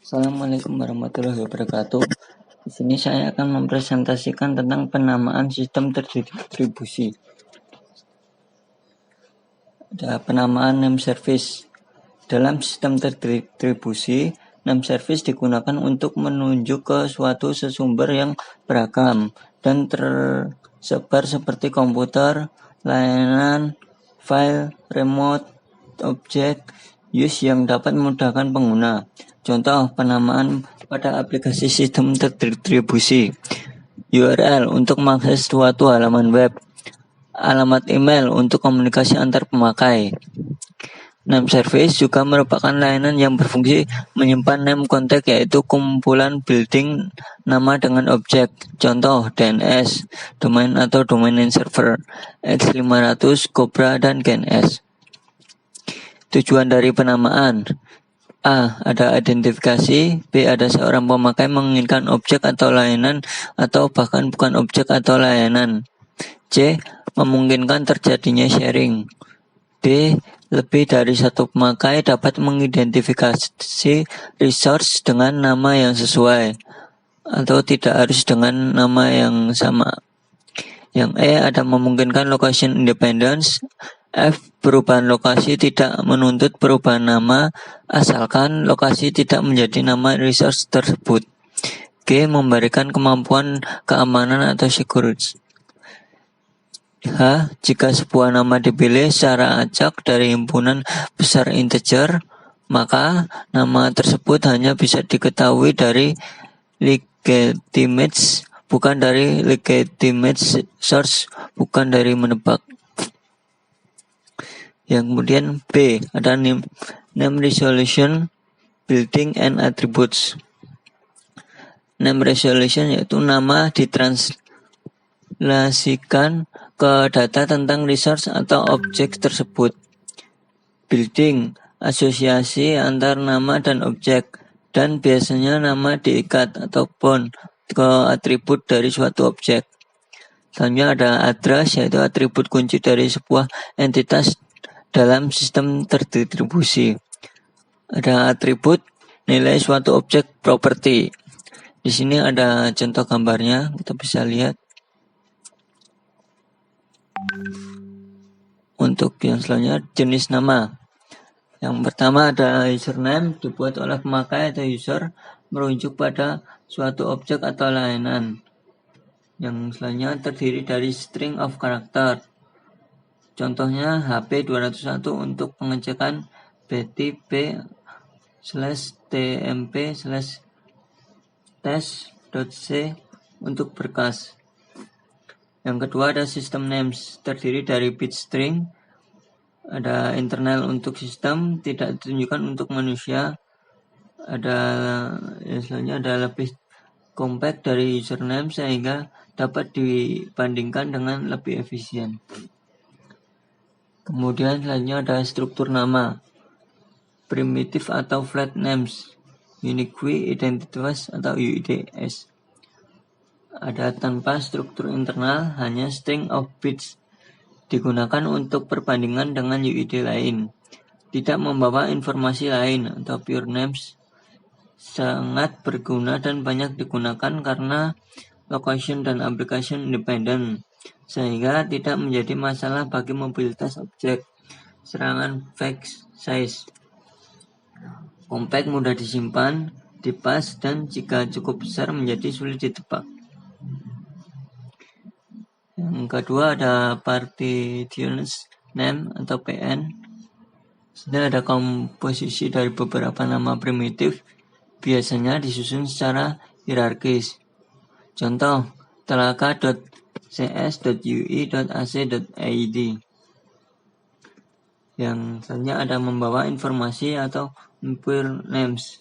Assalamualaikum warahmatullahi wabarakatuh. Di sini saya akan mempresentasikan tentang penamaan sistem terdistribusi. Ada penamaan name service. Dalam sistem terdistribusi, name service digunakan untuk menunjuk ke suatu sesumber yang beragam dan tersebar seperti komputer, layanan, file, remote, objek, use yang dapat memudahkan pengguna. Contoh penamaan pada aplikasi sistem terdistribusi. URL untuk mengakses suatu halaman web. Alamat email untuk komunikasi antar pemakai. Name service juga merupakan layanan yang berfungsi menyimpan name contact, yaitu kumpulan building nama dengan objek. Contoh DNS, domain atau domain name server, X500, Cobra, dan GNS. Tujuan dari penamaan: A. Ada identifikasi. B. Ada seorang pemakai menginginkan objek atau layanan, atau bahkan bukan objek atau layanan. C. Memungkinkan terjadinya sharing. D. Lebih dari satu pemakai dapat mengidentifikasi resource dengan nama yang sesuai, atau tidak harus dengan nama yang sama. Yang E. Ada memungkinkan location independence. F. Perubahan lokasi tidak menuntut perubahan nama, asalkan lokasi tidak menjadi nama resource tersebut. G. Memberikan kemampuan keamanan atau security. H. Jika sebuah nama dipilih secara acak dari himpunan besar integer, maka nama tersebut hanya bisa diketahui dari legitimate, bukan dari legitimate source, bukan dari menebak. Yang kemudian B. Ada name resolution, building and attributes. Name resolution yaitu nama ditranslasikan ke data tentang resource atau objek tersebut. Building, asosiasi antar nama dan objek, dan biasanya nama diikat atau bond ke atribut dari suatu objek. Selanjutnya ada address, yaitu atribut kunci dari sebuah entitas dalam sistem terdistribusi. Ada atribut nilai suatu objek properti. Di sini ada contoh gambarnya, kita bisa lihat. Untuk yang selanjutnya, jenis nama. Yang pertama ada username, dibuat oleh pemakai atau user, merujuk pada suatu objek atau layanan. Yang selanjutnya terdiri dari string of character. Contohnya HP 201 untuk pengecekan btp/tmp/test.c untuk berkas. Yang kedua ada system names, terdiri dari bit string. Ada internal untuk sistem, tidak ditunjukkan untuk manusia. Selanjutnya ada lebih compact dari username sehingga dapat dibandingkan dengan lebih efisien. Kemudian selanjutnya ada struktur nama, primitive atau flat names, unique identifiers atau UIDs. Ada tanpa struktur internal, hanya string of bits, digunakan untuk perbandingan dengan UID lain, tidak membawa informasi lain atau pure names. Sangat berguna dan banyak digunakan karena location dan application independent, sehingga tidak menjadi masalah bagi mobilitas objek. Serangan file size, compact, mudah disimpan, dipas, dan jika cukup besar menjadi sulit ditebak. Yang kedua ada partitions name atau PN. Sini ada komposisi dari beberapa nama primitif, biasanya disusun secara hierarkis. Contoh, telaka.cs.ui.ac.id. Yang selanjutnya ada membawa informasi atau pure names.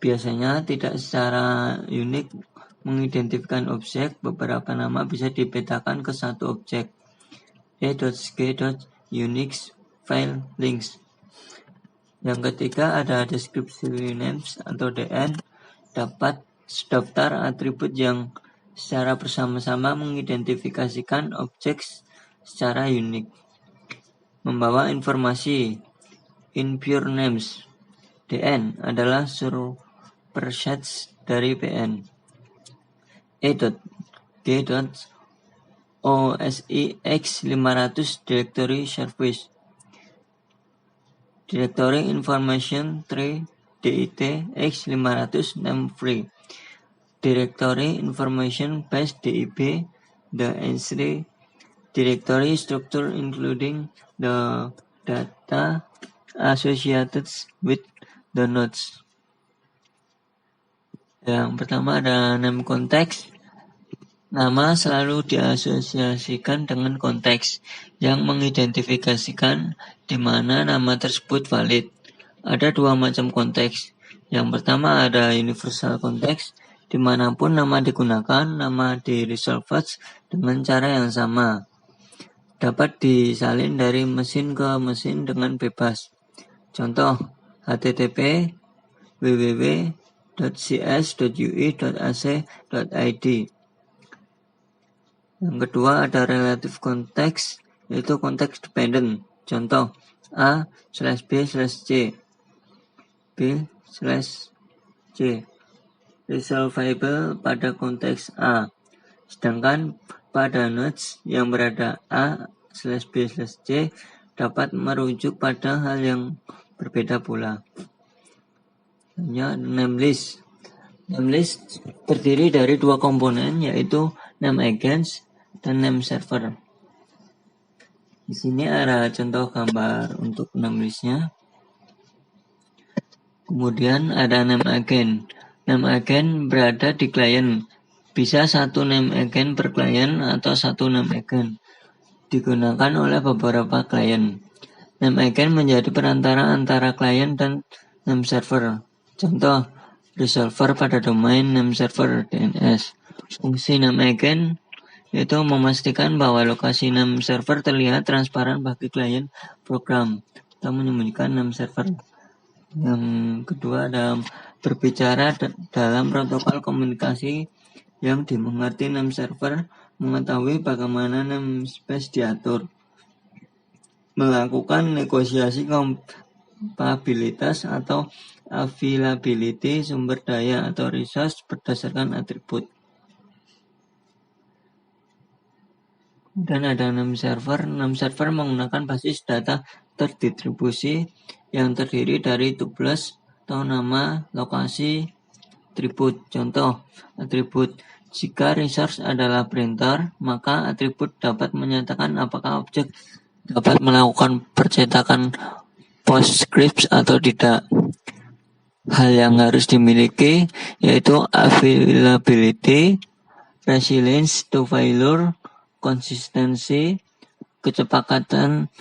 Biasanya tidak secara unik mengidentifikasikan objek. Beberapa nama bisa dipetakan ke satu objek. e.sg.unix file links. Yang ketiga ada descriptive names atau DN, dapat daftar atribut yang secara bersama-sama mengidentifikasikan objek secara unik. Membawa informasi, impure names, Dn adalah superset dari Pn. E.G.OSIX500 Directory Service Directory Information Tree DIT X500 name free Directory Information Base DIB the entry directory structure including the data associated with the nodes. Yang pertama ada name context. Nama selalu diasosiasikan dengan konteks yang mengidentifikasikan di mana nama tersebut valid. Ada dua macam konteks. Yang pertama ada universal konteks, dimanapun nama digunakan, nama di-resolve dengan cara yang sama. Dapat disalin dari mesin ke mesin dengan bebas. Contoh, http www.cs.ui.ac.id. Yang kedua ada relative context, yaitu konteks dependent. Contoh, A/B/C, B/C, resolvable pada konteks A. Sedangkan pada nodes yang berada A/B/C dapat merujuk pada hal yang berbeda pula. Name list. Name list terdiri dari dua komponen, yaitu name agents dan name server. Di sini ada contoh gambar untuk name listnya. Kemudian ada name agent. Name agent berada di klien. Bisa satu name agent per klien atau satu name agent digunakan oleh beberapa klien. Name agent menjadi perantara antara klien dan name server. Contoh, resolver pada domain name server DNS. Fungsi name agent yaitu memastikan bahwa lokasi name server terlihat transparan bagi klien program atau menyembunyikan name server. Yang kedua ada berbicara dalam protokol komunikasi yang dimengerti name server, mengetahui bagaimana namespace diatur, melakukan negosiasi kompatibilitas atau availability sumber daya atau resource berdasarkan atribut. Dan ada name server. Name server menggunakan basis data terdistribusi yang terdiri dari tuple atau nama, lokasi, atribut. Contoh, atribut. Jika resource adalah printer, maka atribut dapat menyatakan apakah objek dapat melakukan percetakan PostScript atau tidak. Hal yang harus dimiliki yaitu availability, resilience to failure, konsistensi, kecepatan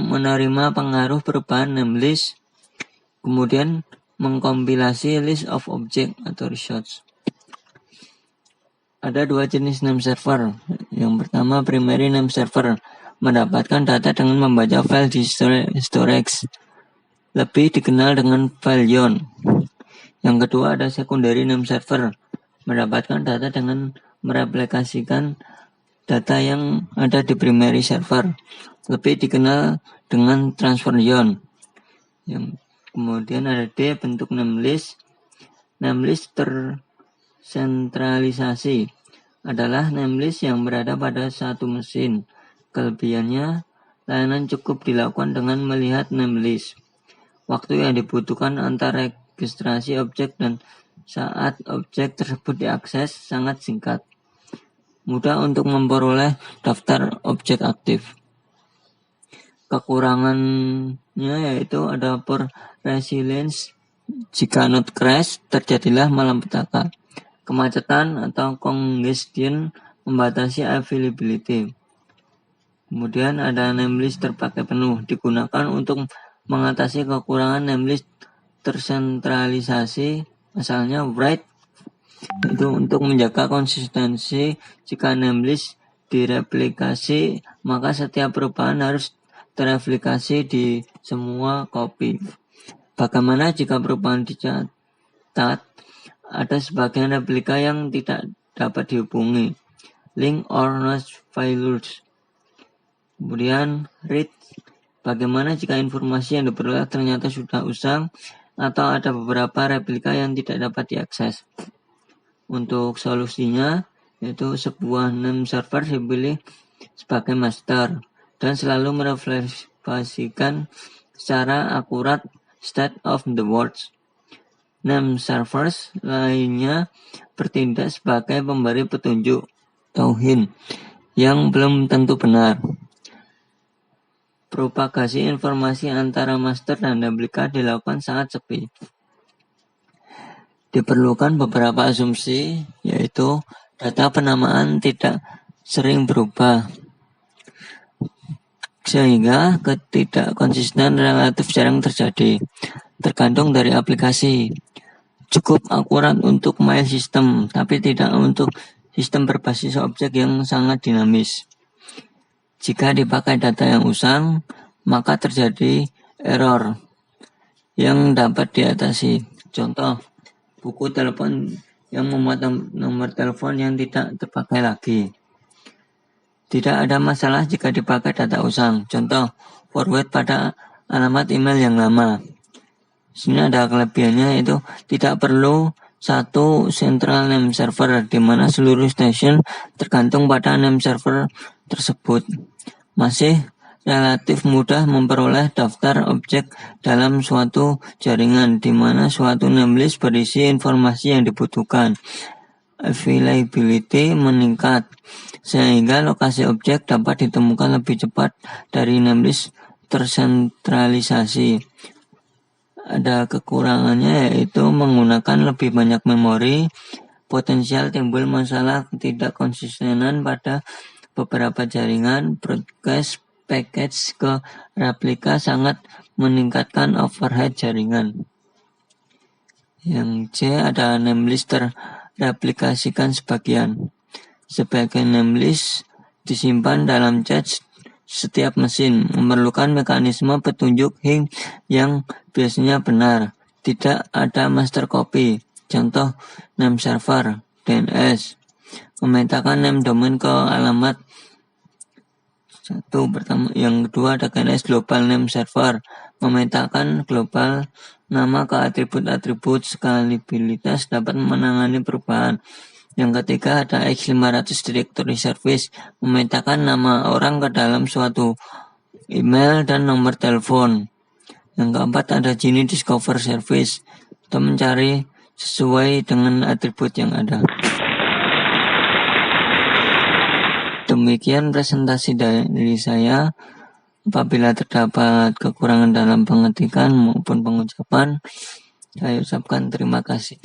menerima pengaruh perubahan name list, kemudian mengkompilasi list of object atau resource. Ada dua jenis name server. Yang pertama primary name server, mendapatkan data dengan membaca file di storage, lebih dikenal dengan file yon. Yang kedua ada secondary name server, mendapatkan data dengan mereplikasikan data yang ada di primary server, lebih dikenal dengan transfer yon. Yang kemudian ada D, bentuk name list. Name list tersentralisasi adalah name list yang berada pada satu mesin. Kelebihannya, layanan cukup dilakukan dengan melihat name list. Waktu yang dibutuhkan antara registrasi objek dan saat objek tersebut diakses sangat singkat. Mudah untuk memperoleh daftar objek aktif. Kekurangannya yaitu ada poor resilience. Jika node crash, terjadilah malapetaka. Kemacetan atau congestion membatasi availability. Kemudian ada name list terpakai penuh, digunakan untuk mengatasi kekurangan name list tersentralisasi, asalnya write, itu untuk menjaga konsistensi. Jika name list direplikasi, maka setiap perubahan harus tereplikasi di semua copy. Bagaimana jika perubahan dicatat? Ada sebagian replika yang tidak dapat dihubungi, link or not failures. Kemudian read Bagaimana jika informasi yang diperoleh ternyata sudah usang atau ada beberapa replika yang tidak dapat diakses? Untuk solusinya, yaitu sebuah name server dipilih sebagai master dan selalu merefleksikan secara akurat state of the world. Name servers lainnya bertindak sebagai pemberi petunjuk atau hint yang belum tentu benar. Propagasi informasi antara master dan replika dilakukan sangat sepi. Diperlukan beberapa asumsi, yaitu data penamaan tidak sering berubah, sehingga ketidakkonsisten relatif jarang terjadi, tergantung dari aplikasi. Cukup akurat untuk file system, tapi tidak untuk sistem berbasis objek yang sangat dinamis. Jika dipakai data yang usang, maka terjadi error yang dapat diatasi. Contoh, buku telepon yang memuat nomor telepon yang tidak terpakai lagi. Tidak ada masalah jika dipakai data usang. Contoh, forward pada alamat email yang lama. Sini ada kelebihannya, yaitu tidak perlu satu central name server di mana seluruh station tergantung pada name server tersebut. Masih relatif mudah memperoleh daftar objek dalam suatu jaringan di mana suatu namelist berisi informasi yang dibutuhkan. Availability meningkat sehingga lokasi objek dapat ditemukan lebih cepat dari namelist tersentralisasi. Ada kekurangannya, yaitu menggunakan lebih banyak memori, potensial timbul masalah ketidakkonsistenan pada beberapa jaringan. Broadcast package ke replika sangat meningkatkan overhead jaringan. Yang C, ada namelist terreplikasikan sebagian. Sebagian namelist disimpan dalam cache setiap mesin, memerlukan mekanisme petunjuk hint yang biasanya benar. Tidak ada master copy. Contoh, name server, DNS. Memetakan name domain ke alamat. Yang kedua ada DNS global name server. Memetakan global nama ke atribut-atribut. Scalabilitas dapat menangani perubahan. Yang ketiga ada X500 directory service. Memetakan nama orang ke dalam suatu email dan nomor telepon. Yang keempat ada Genie Discover Service. Kita mencari sesuai dengan atribut yang ada. Demikian presentasi dari saya. Apabila terdapat kekurangan dalam pengetikan maupun pengucapan, saya ucapkan terima kasih.